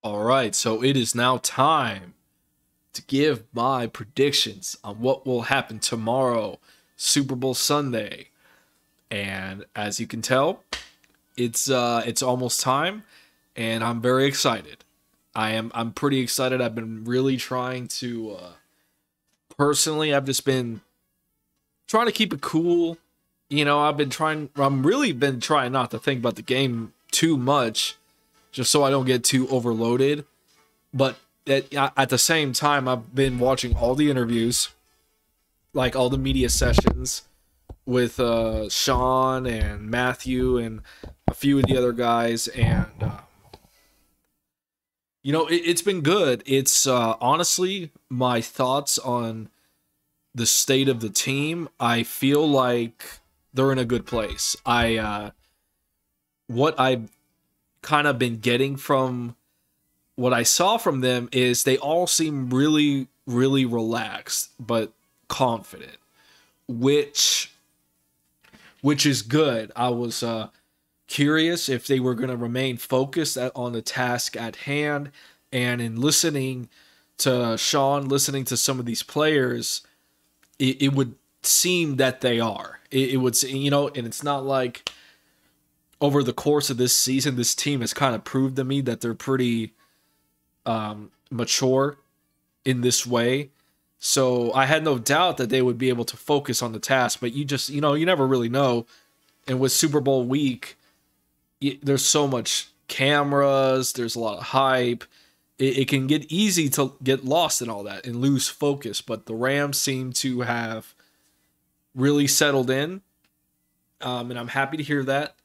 All right, so it is now time to give my predictions on what will happen tomorrow, Super Bowl Sunday. And as you can tell, it's almost time and I'm very excited. I'm pretty excited. I've been really trying to personally I've just been trying to keep it cool. I'm really been trying not to think about the game too much just so I don't get too overloaded. But at the same time, I've been watching all the interviews, like all the media sessions with Sean and Matthew and a few of the other guys, and it's been good. It's honestly my thoughts on the state of the team. I feel like they're in a good place. What I've kind of been getting from what I saw from them is they all seem really, really relaxed but confident, which is good. I was curious if they were going to remain focused on the task at hand, and in listening to Sean, listening to some of these players, it would seem that they are. It would, and it's not like over the course of this season, this team has kind of proved to me that they're pretty mature in this way. So I had no doubt that they would be able to focus on the task, but you never really know. And with Super Bowl week, there's so much cameras, there's a lot of hype. It can get easy to get lost in all that and lose focus, but the Rams seem to have really settled in, and I'm happy to hear that.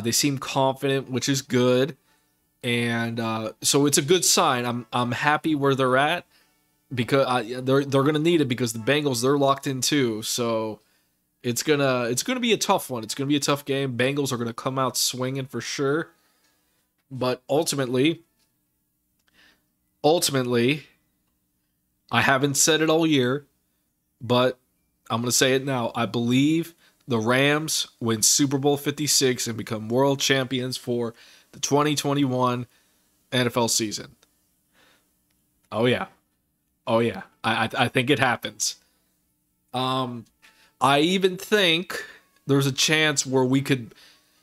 They seem confident, which is good. And so it's a good sign. I'm happy where they're at because they're gonna need it because the Bengals, they're locked in too. So it's gonna be a tough one. It's gonna be a tough game. Bengals are gonna come out swinging for sure. But ultimately, I haven't said it all year, but I'm gonna say it now. I believe the Rams win Super Bowl 56 and become world champions for the 2021 NFL season. Oh yeah. Oh yeah. I think it happens. I even think there's a chance where we could,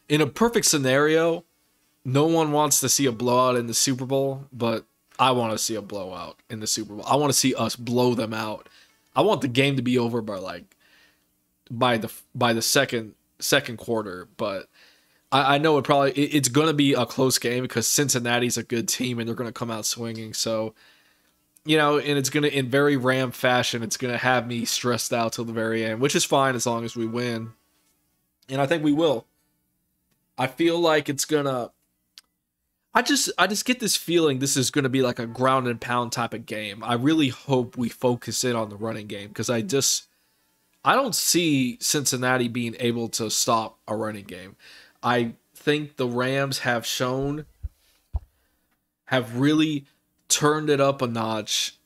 in a perfect scenario, no one wants to see a blowout in the Super Bowl, but I want to see a blowout in the Super Bowl. I want to see us blow them out. I want the game to be over by the second quarter, but I know it's going to be a close game because Cincinnati's a good team and they're going to come out swinging. So, and it's going to, in very Ram fashion, it's going to have me stressed out till the very end, which is fine as long as we win. And I think we will. I feel like it's going to, I just get this feeling this is going to be like a ground and pound type of game. I really hope we focus in on the running game because I don't see Cincinnati being able to stop a running game. I think the Rams have really turned it up a notch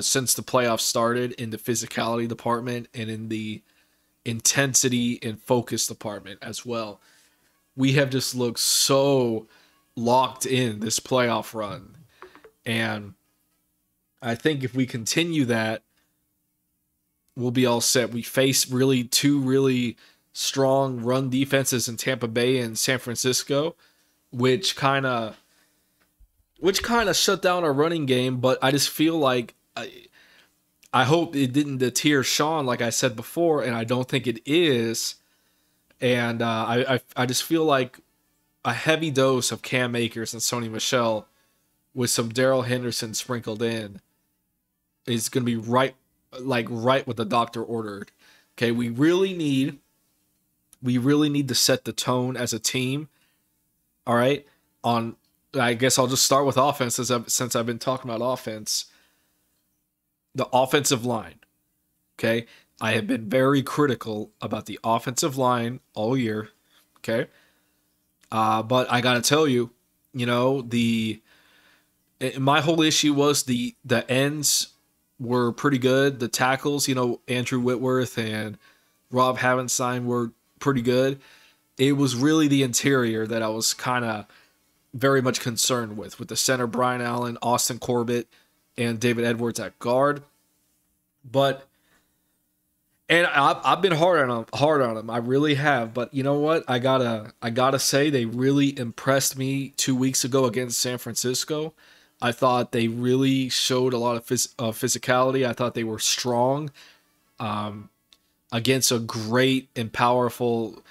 since the playoffs started in the physicality department and in the intensity and focus department as well. We have just looked so locked in this playoff run. And I think if we continue that, we'll be all set. We face two really strong run defenses in Tampa Bay and San Francisco, which kind of shut down our running game. But I just feel like I hope it didn't deter Sean, like I said before, and I don't think it is. And I just feel like a heavy dose of Cam Akers and Sony Michel with some Darrell Henderson sprinkled in is going to be right what the doctor ordered. Okay, we really need to set the tone as a team. All right, I guess I'll just start with offense since I've been talking about offense. The offensive line. Okay, I have been very critical about the offensive line all year. Okay, but I gotta tell you, my whole issue was the ends were pretty good. The tackles, Andrew Whitworth and Rob Havenstein were pretty good. It was really the interior that I was kind of very much concerned with the center Brian Allen, Austin Corbett, and David Edwards at guard. But and I've been hard on them. I really have. But you know what? I gotta say they really impressed me 2 weeks ago against San Francisco. I thought they really showed a lot of physicality. I thought they were strong against a great and powerful,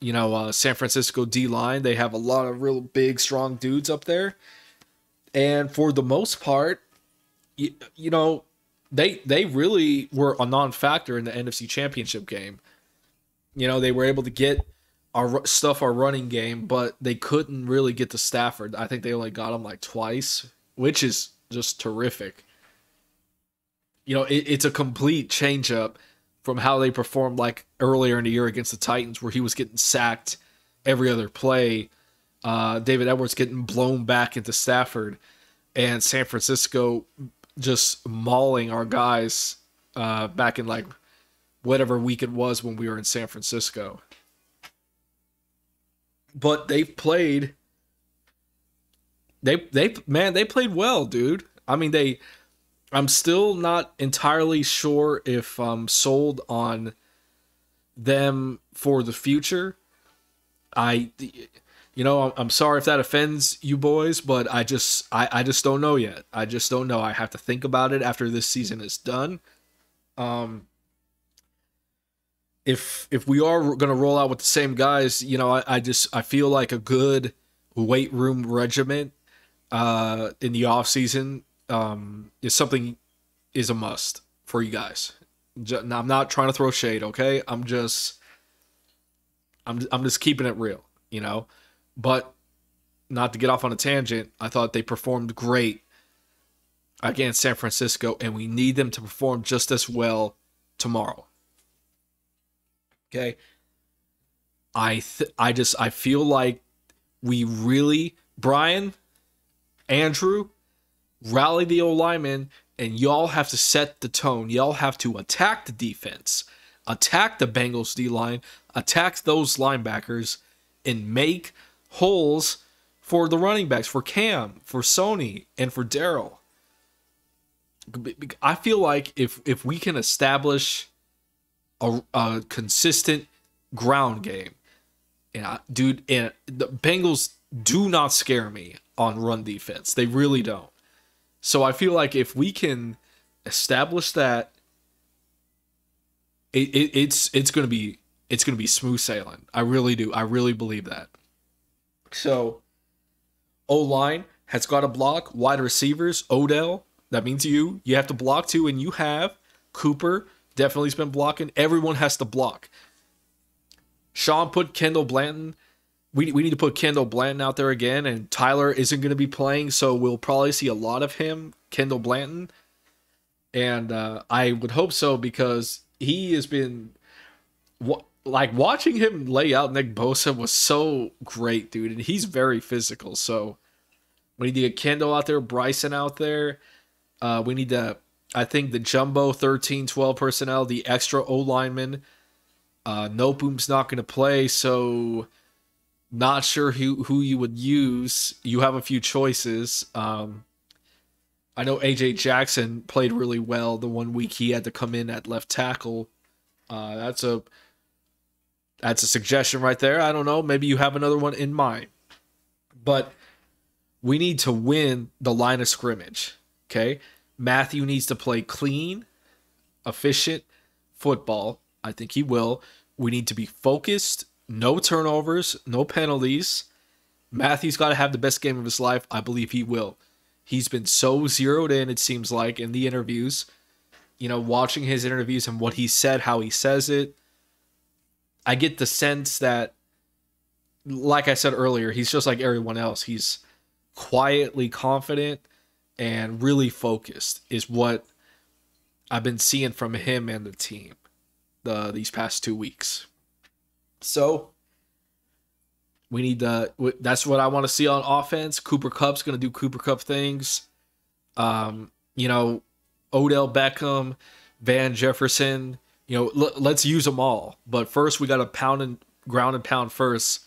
San Francisco D line. They have a lot of real big, strong dudes up there, and for the most part, you know, they really were a non-factor in the NFC Championship game. They were able to get our running game, but they couldn't really get to Stafford. I think they only got him like twice, which is just terrific. It's a complete change up from how they performed like earlier in the year against the Titans, where he was getting sacked every other play. David Edwards getting blown back into Stafford, and San Francisco just mauling our guys back in like whatever week it was when we were in San Francisco. But they played well, dude. I mean, I'm still not entirely sure if I'm sold on them for the future. I'm sorry if that offends you boys, but I just don't know yet. I just don't know. I have to think about it after this season is done. If we are going to roll out with the same guys, I feel like a good weight room regiment in the off season is a must for you guys. Now, I'm not trying to throw shade, okay? I'm just keeping it real, But not to get off on a tangent, I thought they performed great against San Francisco, and we need them to perform just as well tomorrow. Okay? I feel like we really, Brian, Andrew, rally the old linemen, and y'all have to set the tone. Y'all have to attack the defense, attack the Bengals D-line, attack those linebackers, and make holes for the running backs, for Cam, for Sony, and for Daryl. I feel like if we can establish a consistent ground game, and the Bengals do not scare me on run defense. They really don't. So I feel like if we can establish that, it's gonna be smooth sailing. I really do. I really believe that. So O-line has got to block. Wide receivers, Odell, that means you have to block too, and you have. Cooper definitely has been blocking. Everyone has to block. Sean put Kendall Blanton. We need to put Kendall Blanton out there again, and Tyler isn't going to be playing, so we'll probably see a lot of him, Kendall Blanton. And I would hope so, because he has been... watching him lay out Nick Bosa was so great, dude. And he's very physical. So we need to get Kendall out there, Bryson out there. We need to, I think, the jumbo 13-12 personnel, the extra O-lineman. Nopum's not going to play, so not sure who you would use. You have a few choices. I know A.J. Jackson played really well the 1 week he had to come in at left tackle. That's a suggestion right there. I don't know. Maybe you have another one in mind. But we need to win the line of scrimmage. Okay? Matthew needs to play clean, efficient football. I think he will. We need to be focused. No turnovers. No penalties. Matthew's got to have the best game of his life. I believe he will. He's been so zeroed in, it seems like, in the interviews. Watching his interviews and what he said, how he says it. I get the sense that, like I said earlier, he's just like everyone else. He's quietly confident and really focused, is what I've been seeing from him and the team these past 2 weeks. So we need that's what I want to see on offense. Cooper Kupp's going to do Cooper Kupp things. Odell Beckham, Van Jefferson. Let's use them all. But first, we got to ground and pound first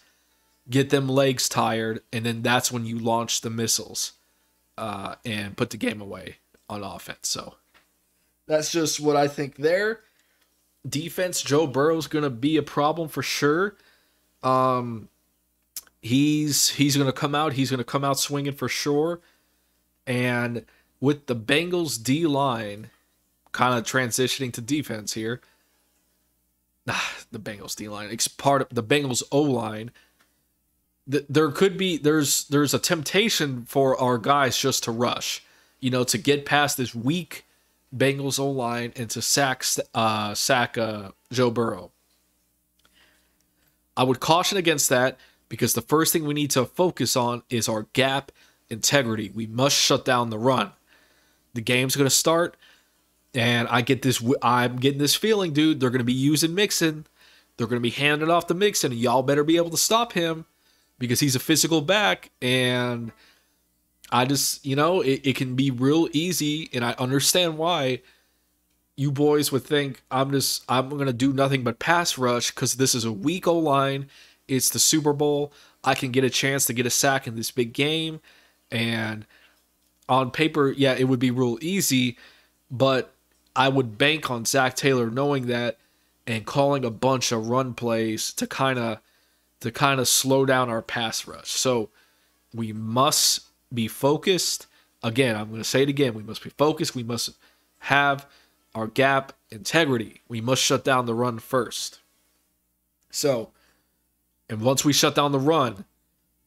get them legs tired, and then that's when you launch the missiles and put the game away on offense. So that's just what I think there. Defense, Joe Burrow's going to be a problem for sure. He's going to come out. He's going to come out swinging for sure. And with the Bengals D line kind of transitioning to defense here, the Bengals D line, it's part of the Bengals O line. There could be there's a temptation for our guys just to rush, to get past this weak Bengals O line and to sack Joe Burrow. I would caution against that because the first thing we need to focus on is our gap integrity. We must shut down the run. The game's going to start, and I'm getting this feeling, dude. They're going to be using Mixon. They're going to be handing off to Mixon, and y'all better be able to stop him because he's a physical back. And I just, it can be real easy, and I understand why you boys would think I'm going to do nothing but pass rush because this is a weak O-line. It's the Super Bowl. I can get a chance to get a sack in this big game. And on paper, yeah, it would be real easy, but I would bank on Zach Taylor knowing that and calling a bunch of run plays to kind of slow down our pass rush. So we must be focused. Again, I'm going to say it again. We must be focused. We must have our gap integrity. We must shut down the run first. So, and once we shut down the run,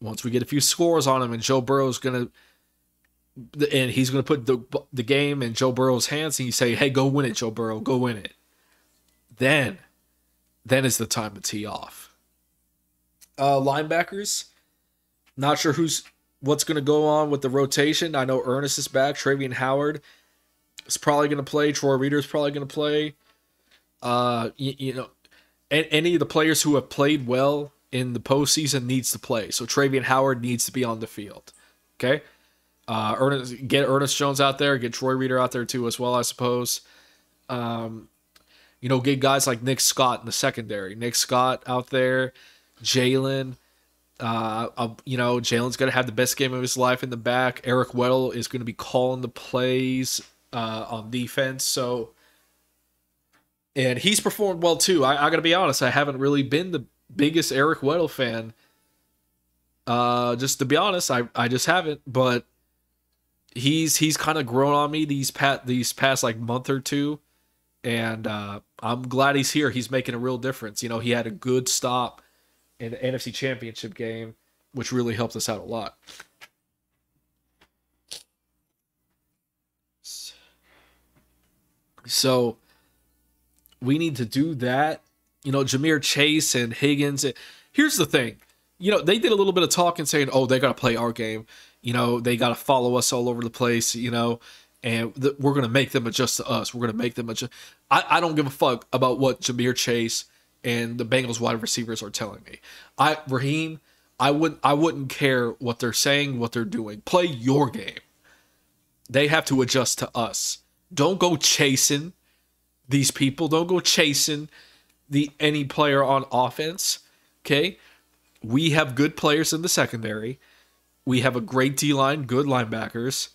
once we get a few scores on him, and Joe Burrow's he's going to put the game in Joe Burrow's hands, and you say, hey, go win it, Joe Burrow, go win it. Then is the time to tee off. Linebackers, not sure what's going to go on with the rotation. I know Ernest is back. Travian Howard is probably going to play. Troy Reader is probably going to play. Any of the players who have played well in the postseason needs to play. So Travian Howard needs to be on the field. Okay? Get Ernest Jones out there. Get Troy Reader out there too as well, I suppose. Get guys like Nick Scott in the secondary. Nick Scott out there. Jalen. Jalen's going to have the best game of his life in the back. Eric Weddle is going to be calling the plays on defense. So, and he's performed well too. I got to be honest. I haven't really been the biggest Eric Weddle fan. Just to be honest, I just haven't. But he's kind of grown on me these past like month or two, and I'm glad he's here. He's making a real difference. He had a good stop in the NFC Championship game, which really helped us out a lot. So we need to do that. Jahmyr Chase and Higgins. Here's the thing. They did a little bit of talking saying, oh, they got to play our game. They got to follow us all over the place, and we're going to make them adjust to us. We're going to make them adjust. I don't give a fuck about what Jahmyr Chase and the Bengals wide receivers are telling me. Raheem, I wouldn't care what they're saying, what they're doing. Play your game. They have to adjust to us. Don't go chasing these people. Don't go chasing any player on offense. Okay? We have good players in the secondary. We have a great D-line, good linebackers.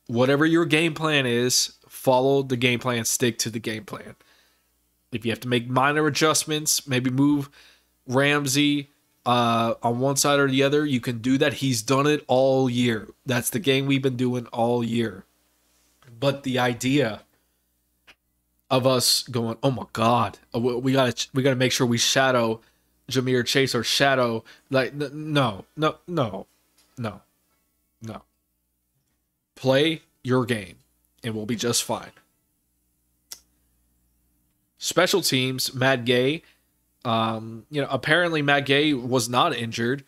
Whatever your game plan is, follow the game plan, stick to the game plan. If you have to make minor adjustments, maybe move Ramsey on one side or the other, you can do that. He's done it all year. That's the game we've been doing all year. But the idea of us going, oh my God, we gotta make sure we shadow Jahmyr Chase or shadow no. Play your game, and we'll be just fine. Special teams, Matt Gay. Apparently Matt Gay was not injured.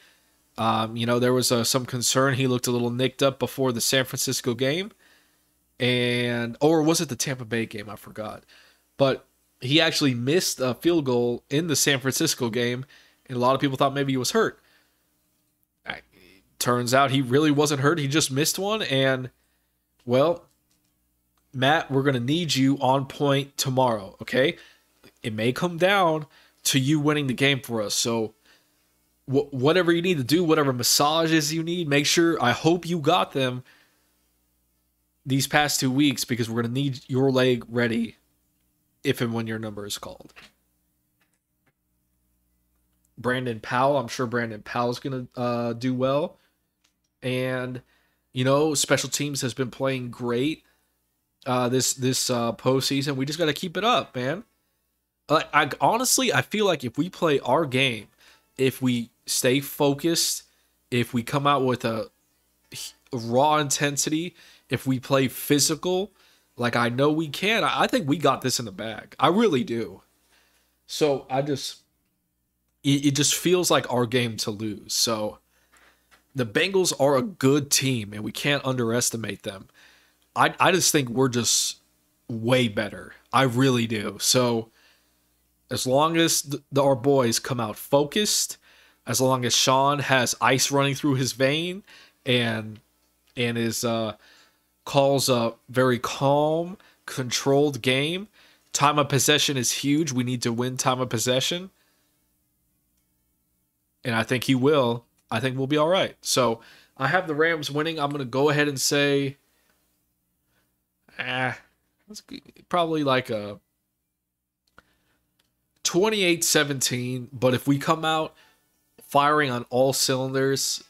There was some concern. He looked a little nicked up before the San Francisco game. Or was it the Tampa Bay game? I forgot. But he actually missed a field goal in the San Francisco game, and a lot of people thought maybe he was hurt. Turns out he really wasn't hurt. He just missed one, and, well, Matt, we're going to need you on point tomorrow, okay? It may come down to you winning the game for us, so whatever you need to do, whatever massages you need, make sure, I hope you got them these past 2 weeks, because we're going to need your leg ready if and when your number is called. Brandon Powell, I'm sure Brandon Powell's going to do well. And, special teams has been playing great this postseason. We just got to keep it up, man. Honestly, I feel like if we play our game, if we stay focused, if we come out with a raw intensity, if we play physical, like I know we can, I think we got this in the bag. I really do. So it just feels like our game to lose. So the Bengals are a good team, and we can't underestimate them. I just think we're just way better. I really do. So as long as our boys come out focused, as long as Sean has ice running through his vein and is calls a very calm, controlled game, time of possession is huge. We need to win time of possession. And I think he will. I think we'll be all right. So I have the Rams winning. I'm going to go ahead and say, it's probably like a 28-17. But if we come out firing on all cylinders,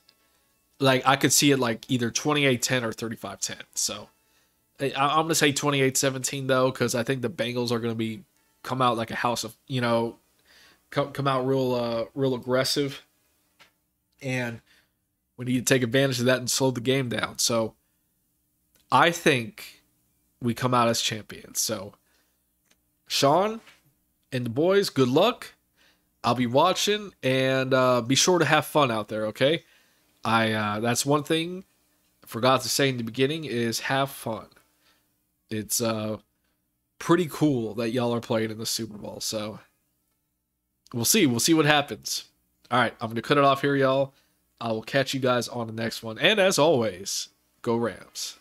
like I could see it like either 28-10 or 35-10. So I'm going to say 28-17 though, because I think the Bengals are going to come out like a house of, come out real aggressive. And we need to take advantage of that and slow the game down. So I think we come out as champions. So Sean and the boys, good luck. I'll be watching, and be sure to have fun out there, okay? That's one thing I forgot to say in the beginning is have fun. It's pretty cool that y'all are playing in the Super Bowl. So we'll see. We'll see what happens. All right, I'm going to cut it off here, y'all. I will catch you guys on the next one. And as always, go Rams.